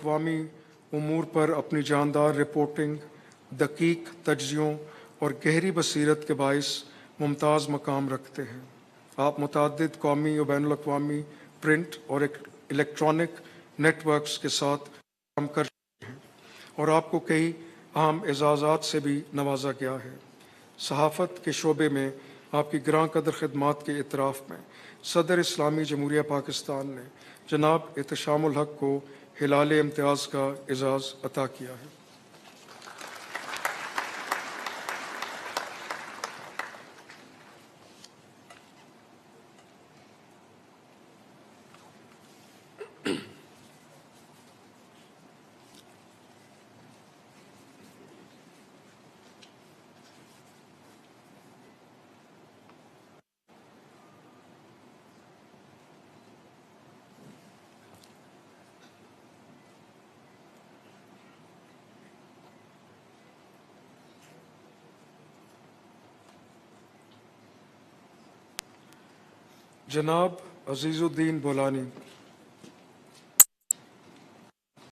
अक़वामी उमूर पर अपनी जानदार रिपोर्टिंग, दकीक तज्ज़ियों और गहरी बसीरत के बाइस मुमताज़ मकाम रखते हैं। आप मुतअद्दिद कौमी और बैनुल-अक़वामी प्रिंट और इलेक्ट्रॉनिक नेटवर्क्स के साथ काम कर रहे हैं और आपको कई अहम एज़ाज़ात से भी नवाजा गया है। सहाफ़त के शोबे में आपकी ग्रां कदर खिदमात के इतराफ़ में सदर इस्लामी जमहूरिया पाकिस्तान ने जनाब एहतशामुल हक़ को हिलाल इम्तियाज़ का एज़ाज़ अता किया है। जनाब अज़ीज़ुद्दीन बोलानी,